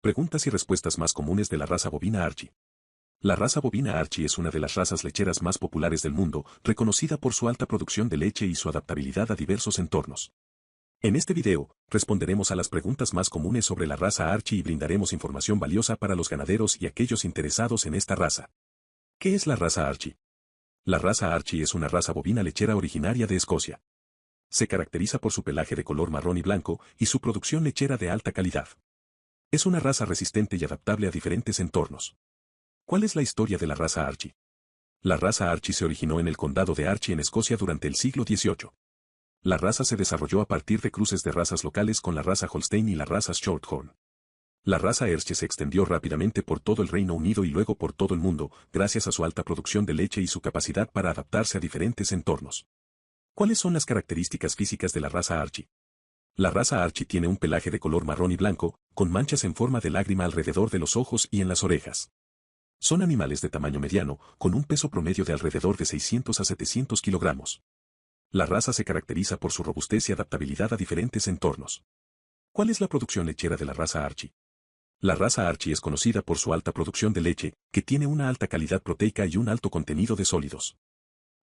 Preguntas y respuestas más comunes de la raza bovina Archie. La raza bovina Archie es una de las razas lecheras más populares del mundo, reconocida por su alta producción de leche y su adaptabilidad a diversos entornos. En este video, responderemos a las preguntas más comunes sobre la raza Archie y brindaremos información valiosa para los ganaderos y aquellos interesados en esta raza. ¿Qué es la raza Archie? La raza Archie es una raza bovina lechera originaria de Escocia. Se caracteriza por su pelaje de color marrón y blanco y su producción lechera de alta calidad. Es una raza resistente y adaptable a diferentes entornos. ¿Cuál es la historia de la raza Archie? La raza Archie se originó en el condado de Archie en Escocia durante el siglo XVIII. La raza se desarrolló a partir de cruces de razas locales con la raza Holstein y la raza Shorthorn. La raza Archie se extendió rápidamente por todo el Reino Unido y luego por todo el mundo, gracias a su alta producción de leche y su capacidad para adaptarse a diferentes entornos. ¿Cuáles son las características físicas de la raza Archie? La raza Archie tiene un pelaje de color marrón y blanco, con manchas en forma de lágrima alrededor de los ojos y en las orejas. Son animales de tamaño mediano, con un peso promedio de alrededor de 600 a 700 kilogramos. La raza se caracteriza por su robustez y adaptabilidad a diferentes entornos. ¿Cuál es la producción lechera de la raza Archie? La raza Archie es conocida por su alta producción de leche, que tiene una alta calidad proteica y un alto contenido de sólidos.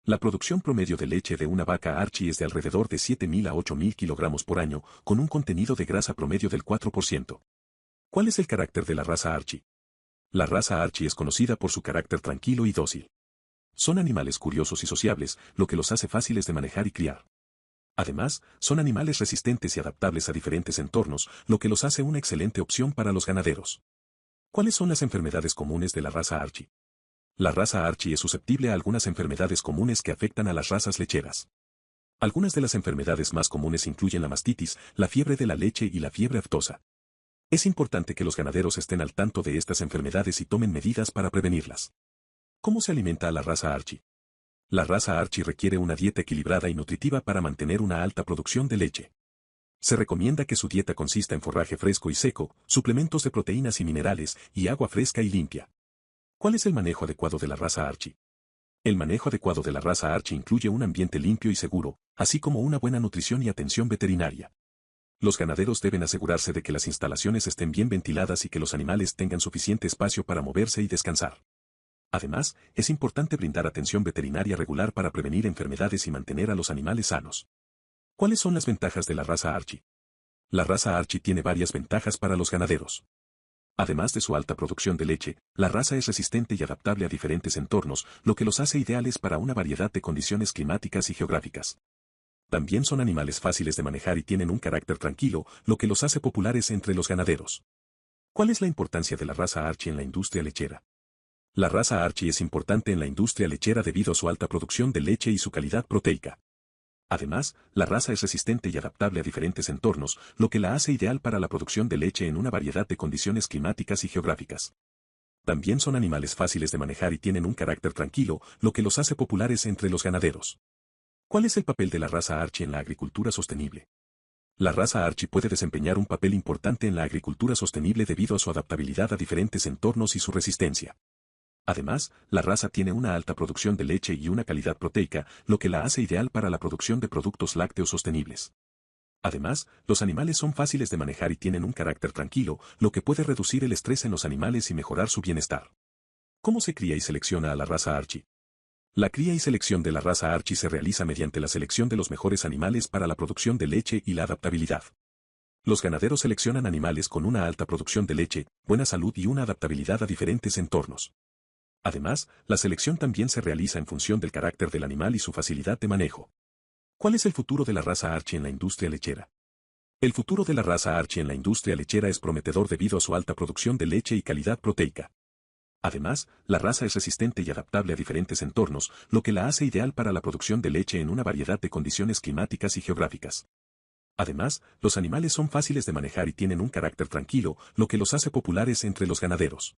La producción promedio de leche de una vaca Archie es de alrededor de 7.000 a 8.000 kilogramos por año, con un contenido de grasa promedio del 4%. ¿Cuál es el carácter de la raza Archie? La raza Archie es conocida por su carácter tranquilo y dócil. Son animales curiosos y sociables, lo que los hace fáciles de manejar y criar. Además, son animales resistentes y adaptables a diferentes entornos, lo que los hace una excelente opción para los ganaderos. ¿Cuáles son las enfermedades comunes de la raza Archie? La raza Archie es susceptible a algunas enfermedades comunes que afectan a las razas lecheras. Algunas de las enfermedades más comunes incluyen la mastitis, la fiebre de la leche y la fiebre aftosa. Es importante que los ganaderos estén al tanto de estas enfermedades y tomen medidas para prevenirlas. ¿Cómo se alimenta a la raza Archie? La raza Archie requiere una dieta equilibrada y nutritiva para mantener una alta producción de leche. Se recomienda que su dieta consista en forraje fresco y seco, suplementos de proteínas y minerales, y agua fresca y limpia. ¿Cuál es el manejo adecuado de la raza Archie? El manejo adecuado de la raza Archie incluye un ambiente limpio y seguro, así como una buena nutrición y atención veterinaria. Los ganaderos deben asegurarse de que las instalaciones estén bien ventiladas y que los animales tengan suficiente espacio para moverse y descansar. Además, es importante brindar atención veterinaria regular para prevenir enfermedades y mantener a los animales sanos. ¿Cuáles son las ventajas de la raza Archie? La raza Archie tiene varias ventajas para los ganaderos. Además de su alta producción de leche, la raza es resistente y adaptable a diferentes entornos, lo que los hace ideales para una variedad de condiciones climáticas y geográficas. También son animales fáciles de manejar y tienen un carácter tranquilo, lo que los hace populares entre los ganaderos. ¿Cuál es la importancia de la raza Archie en la industria lechera? La raza Archie es importante en la industria lechera debido a su alta producción de leche y su calidad proteica. Además, la raza es resistente y adaptable a diferentes entornos, lo que la hace ideal para la producción de leche en una variedad de condiciones climáticas y geográficas. También son animales fáciles de manejar y tienen un carácter tranquilo, lo que los hace populares entre los ganaderos. ¿Cuál es el papel de la raza Archie en la agricultura sostenible? La raza Archie puede desempeñar un papel importante en la agricultura sostenible debido a su adaptabilidad a diferentes entornos y su resistencia. Además, la raza tiene una alta producción de leche y una calidad proteica, lo que la hace ideal para la producción de productos lácteos sostenibles. Además, los animales son fáciles de manejar y tienen un carácter tranquilo, lo que puede reducir el estrés en los animales y mejorar su bienestar. ¿Cómo se cría y selecciona a la raza Archie? La cría y selección de la raza Archie se realiza mediante la selección de los mejores animales para la producción de leche y la adaptabilidad. Los ganaderos seleccionan animales con una alta producción de leche, buena salud y una adaptabilidad a diferentes entornos. Además, la selección también se realiza en función del carácter del animal y su facilidad de manejo. ¿Cuál es el futuro de la raza Archie en la industria lechera? El futuro de la raza Archie en la industria lechera es prometedor debido a su alta producción de leche y calidad proteica. Además, la raza es resistente y adaptable a diferentes entornos, lo que la hace ideal para la producción de leche en una variedad de condiciones climáticas y geográficas. Además, los animales son fáciles de manejar y tienen un carácter tranquilo, lo que los hace populares entre los ganaderos.